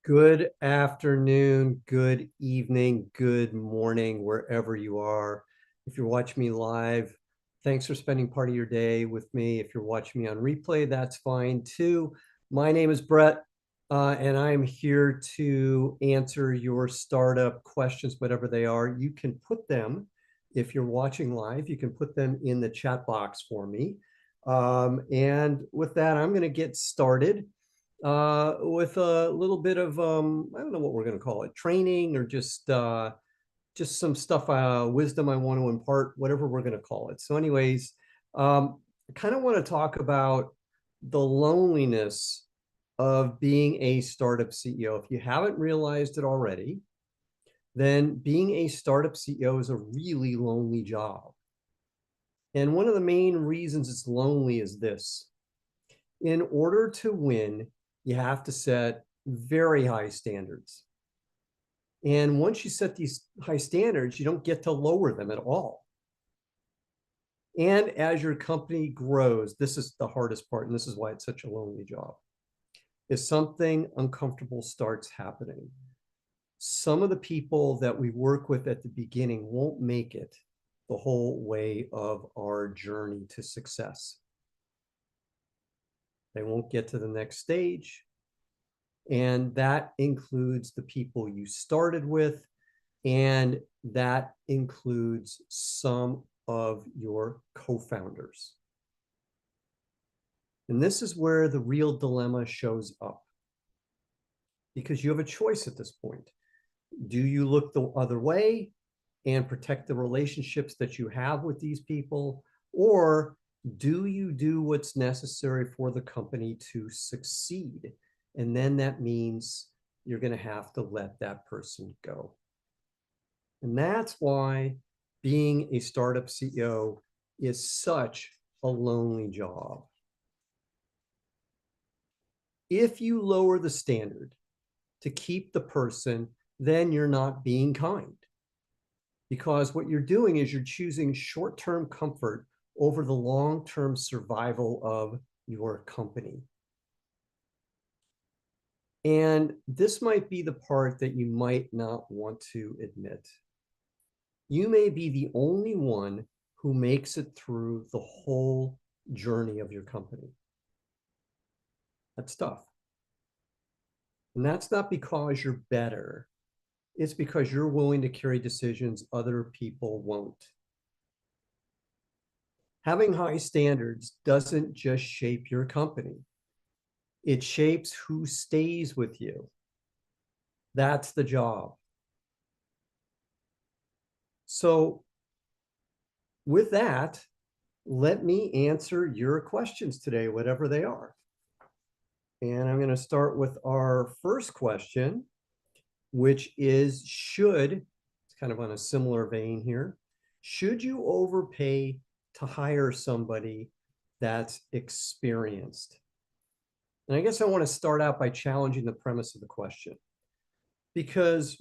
Good afternoon, good evening, good morning, wherever you are. If you're watching me live, thanks for spending part of your day with me. If you're watching me on replay, that's fine too. My name is Brett, and I'm here to answer your startup questions, whatever they are. You can put them, if you're watching live, you can put them in the chat box for me. And with that, I'm going to get started with a little bit of I don't know what we're going to call it, training or just some stuff, wisdom I want to impart, whatever we're going to call it. So, anyways, I kind of want to talk about the loneliness of being a startup CEO. If you haven't realized it already, then being a startup CEO is a really lonely job. And one of the main reasons it's lonely is this: in order to win, you have to set very high standards. And once you set these high standards, you don't get to lower them at all. And as your company grows, this is the hardest part, and this is why it's such a lonely job, is something uncomfortable starts happening. Some of the people that we work with at the beginning won't make it the whole way of our journey to success. They won't get to the next stage. And that includes the people you started with, and that includes some of your co-founders. And this is where the real dilemma shows up, because you have a choice at this point. Do you look the other way and protect the relationships that you have with these people, or do you do what's necessary for the company to succeed? And then that means you're going to have to let that person go. And that's why being a startup CEO is such a lonely job. If you lower the standard to keep the person, then you're not being kind. Because what you're doing is you're choosing short-term comfort over the long-term survival of your company. And this might be the part that you might not want to admit. You may be the only one who makes it through the whole journey of your company. That's tough. And that's not because you're better. It's because you're willing to carry decisions other people won't. Having high standards doesn't just shape your company. It shapes who stays with you. That's the job. So with that, let me answer your questions today, whatever they are. And I'm going to start with our first question, which is, it's kind of on a similar vein here, should you overpay to hire somebody that's experienced? And I guess I want to start out by challenging the premise of the question. Because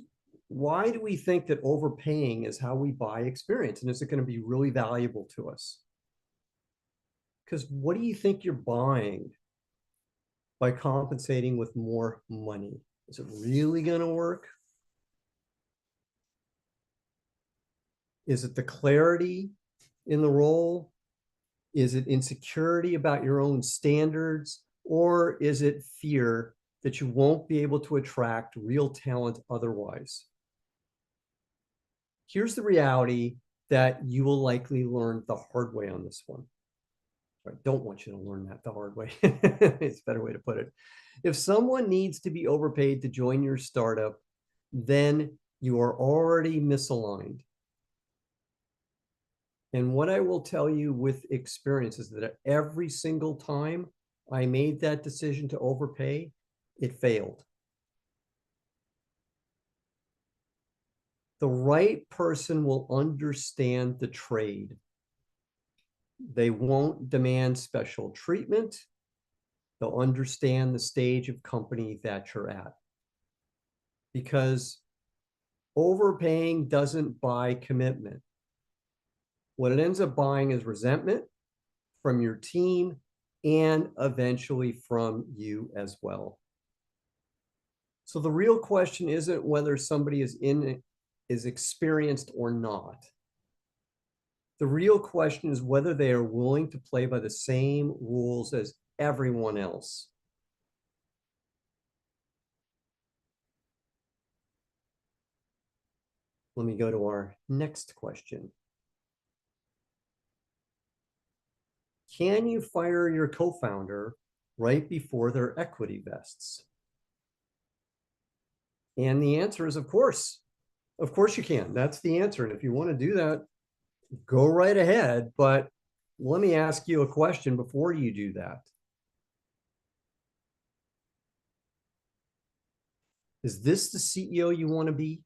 why do we think that overpaying is how we buy experience? And is it going to be really valuable to us? Because what do you think you're buying by compensating with more money? Is it really going to work? Is it the clarity in the role? Is it insecurity about your own standards? Or is it fear that you won't be able to attract real talent otherwise? Here's the reality that you will likely learn the hard way on this one. I don't want you to learn that the hard way. It's a better way to put it. If someone needs to be overpaid to join your startup, then you are already misaligned. And what I will tell you with experience is that every single time I made that decision to overpay, it failed. The right person will understand the trade. They won't demand special treatment. They'll understand the stage of company that you're at. Because overpaying doesn't buy commitment. What it ends up buying is resentment from your team and eventually from you as well. So the real question isn't whether somebody is experienced or not. The real question is whether they are willing to play by the same rules as everyone else. Let me go to our next question. Can you fire your co-founder right before their equity vests? And the answer is, of course. Of course you can. That's the answer. And if you want to do that, go right ahead. But let me ask you a question before you do that. Is this the CEO you want to be?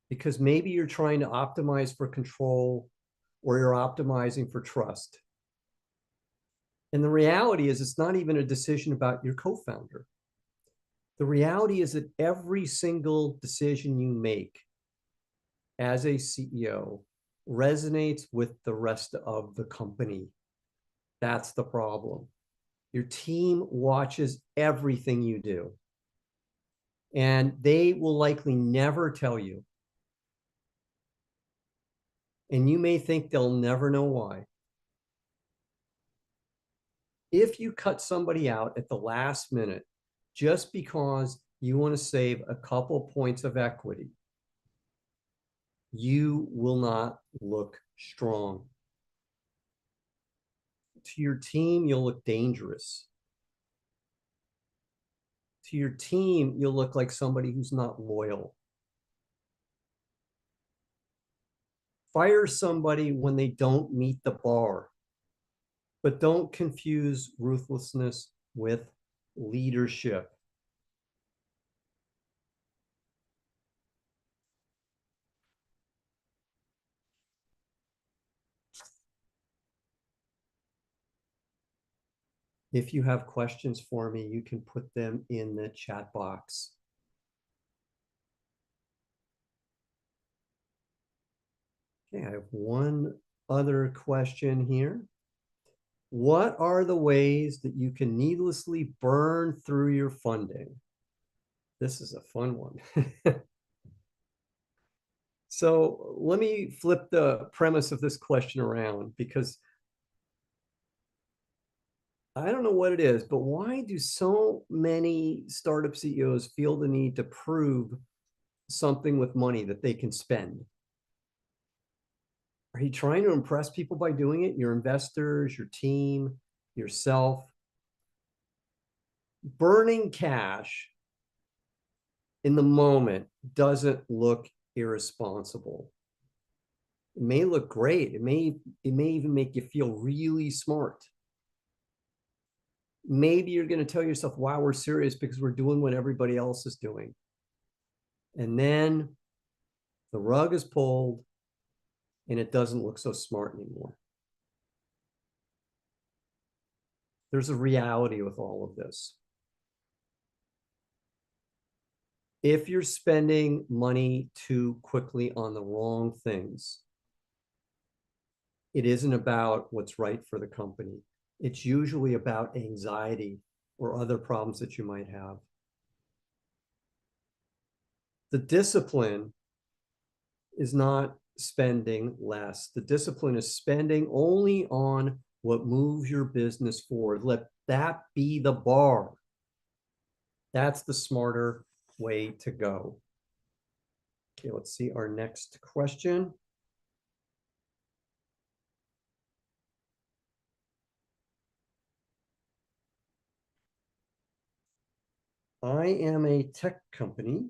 Because maybe you're trying to optimize for control or you're optimizing for trust. And the reality is, it's not even a decision about your co-founder. The reality is that every single decision you make as a CEO resonates with the rest of the company. That's the problem. Your team watches everything you do, and they will likely never tell you. And you may think they'll never know why. If you cut somebody out at the last minute just because you want to save a couple points of equity, you will not look strong. To your team, you'll look dangerous. To your team, you'll look like somebody who's not loyal. Fire somebody when they don't meet the bar, but don't confuse ruthlessness with leadership. If you have questions for me, you can put them in the chat box. Okay, I have one other question here. What are the ways that you can needlessly burn through your funding? This is a fun one. So let me flip the premise of this question around, because I don't know what it is, but why do so many startup CEOs feel the need to prove something with money that they can spend? Are you trying to impress people by doing it? Your investors, your team, yourself? Burning cash in the moment doesn't look irresponsible. It may look great. It may even make you feel really smart. Maybe you're going to tell yourself, wow, we're serious because we're doing what everybody else is doing. And then the rug is pulled and it doesn't look so smart anymore. There's a reality with all of this. If you're spending money too quickly on the wrong things, it isn't about what's right for the company. It's usually about anxiety or other problems that you might have. The discipline is not spending less. The discipline is spending only on what moves your business forward. Let that be the bar. That's the smarter way to go. Okay, let's see our next question. I am a tech company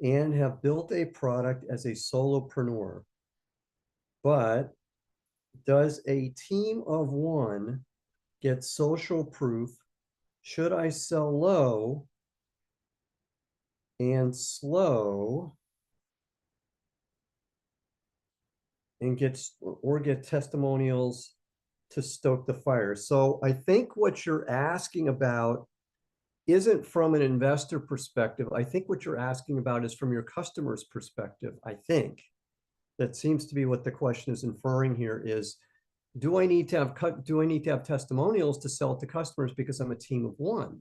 and have built a product as a solopreneur, but does a team of one get social proof? Should I sell low and slow and get testimonials to stoke the fire? So I think what you're asking about isn't from an investor perspective. I think what you're asking about is from your customer's perspective. I think that seems to be what the question is inferring here, is Do I need to have testimonials to sell it to customers because I'm a team of one?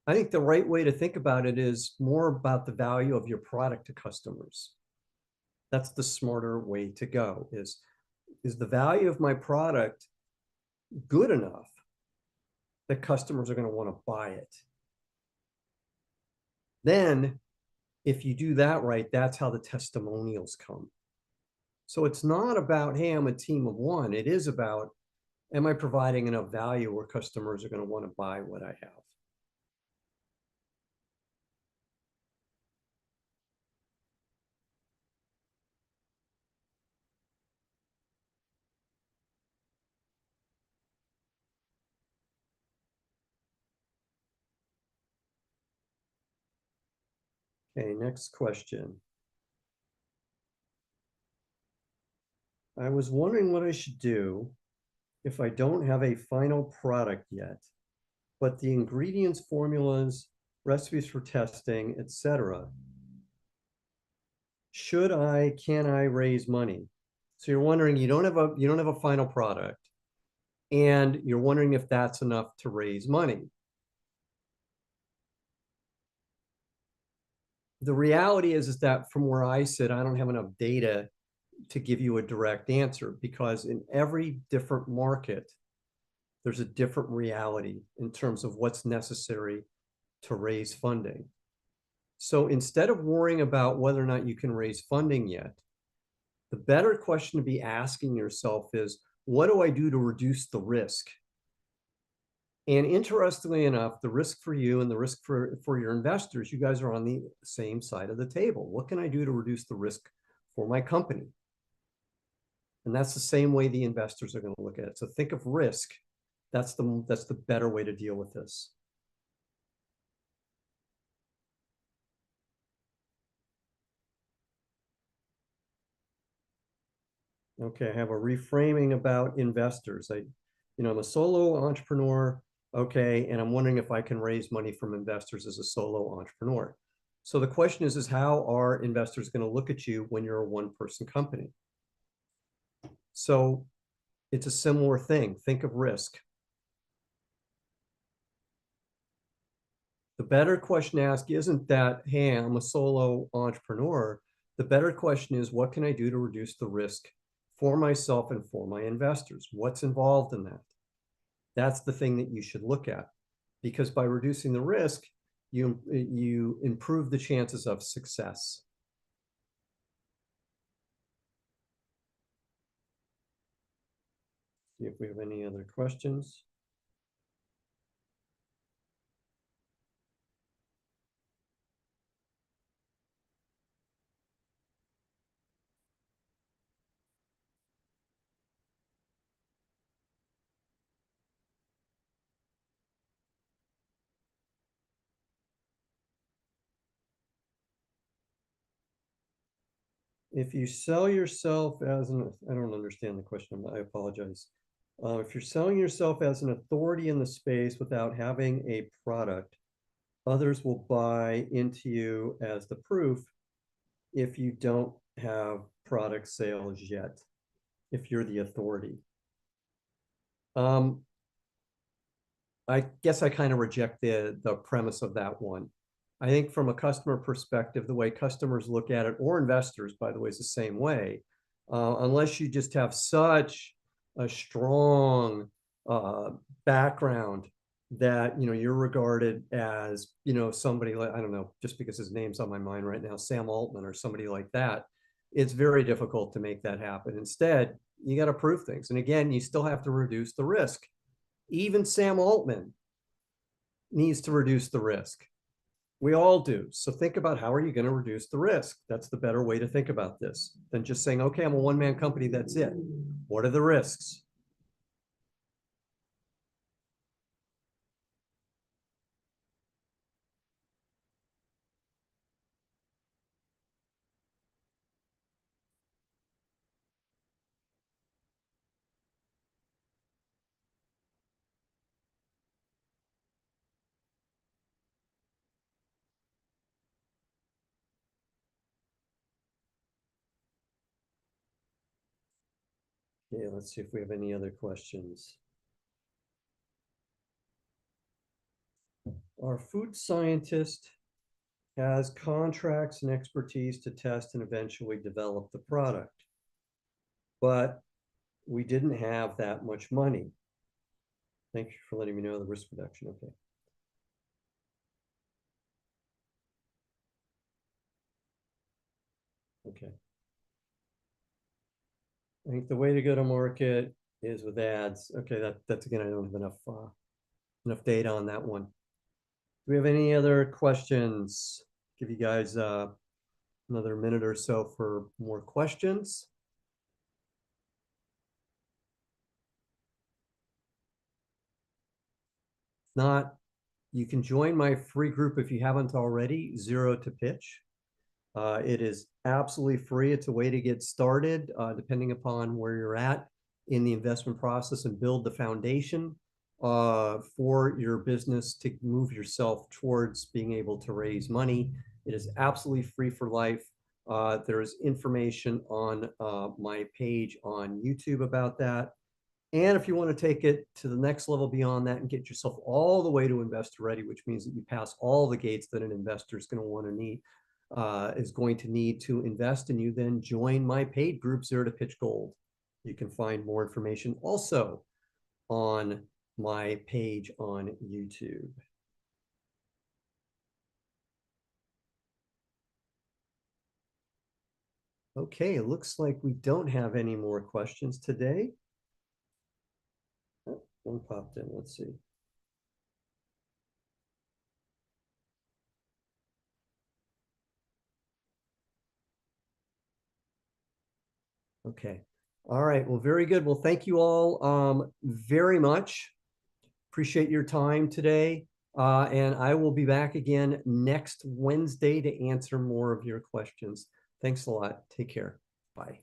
I think the right way to think about it is more about the value of your product to customers. That's the smarter way to go, is the value of my product good enough that customers are going to want to buy it? Then if you do that right, that's how the testimonials come. So it's not about, hey, I'm a team of one. It is about, am I providing enough value where customers are going to want to buy what I have? Okay, next question. I was wondering what I should do if I don't have a final product yet, but the ingredients, formulas, recipes for testing, etc. Can I raise money? So you're wondering, you don't have a final product, and you're wondering if that's enough to raise money. The reality is that from where I sit, I don't have enough data to give you a direct answer, because in every different market, there's a different reality in terms of what's necessary to raise funding. So instead of worrying about whether or not you can raise funding yet, the better question to be asking yourself is, what do I do to reduce the risk? And interestingly enough, the risk for you and the risk for your investors, you guys are on the same side of the table. What can I do to reduce the risk for my company? And that's the same way the investors are going to look at it. So think of risk. That's the better way to deal with this. Okay, I have a reframing about investors. I'm a solo entrepreneur, okay, and I'm wondering if I can raise money from investors as a solo entrepreneur. So the question is how are investors going to look at you when you're a one-person company? So it's a similar thing. Think of risk. The better question to ask isn't that, hey, I'm a solo entrepreneur. The better question is, what can I do to reduce the risk for myself and for my investors? What's involved in that? That's the thing that you should look at, because by reducing the risk, you improve the chances of success. See if we have any other questions. If you sell yourself as I don't understand the question, I apologize. If you're selling yourself as an authority in the space without having a product, others will buy into you as the proof if you don't have product sales yet, if you're the authority. I guess I kind of reject the premise of that one. I think from a customer perspective, the way customers look at it, or investors, by the way, is the same way. Unless you just have such a strong background that you're regarded as somebody like, I don't know, just because his name's on my mind right now, Sam Altman or somebody like that, it's very difficult to make that happen. Instead, you got to prove things, and again, you still have to reduce the risk. Even Sam Altman needs to reduce the risk. We all do. So think about, how are you going to reduce the risk? That's the better way to think about this than just saying, okay, I'm a one-man company, that's it. What are the risks? Okay, let's see if we have any other questions. Our food scientist has contracts and expertise to test and eventually develop the product, but we didn't have that much money. Thank you for letting me know the risk reduction. Okay. Okay. I think the way to go to market is with ads. Okay, that's again, I don't have enough data on that one. Do we have any other questions? Give you guys another minute or so for more questions. If not, you can join my free group if you haven't already, Zero to Pitch. It is absolutely free. It's a way to get started, depending upon where you're at in the investment process and build the foundation for your business to move yourself towards being able to raise money. It is absolutely free for life. There's information on my page on YouTube about that. And if you want to take it to the next level beyond that and get yourself all the way to investor ready, which means that you pass all the gates that an investor is going to want to need, is going to need to invest in you, then join my paid group, Zero to Pitch Gold. You can find more information also on my page on YouTube. Okay, it looks like we don't have any more questions today. Oh, one popped in. Let's see. Okay. All right. Well, very good. Well, thank you all very much. Appreciate your time today. And I will be back again next Wednesday to answer more of your questions. Thanks a lot. Take care. Bye.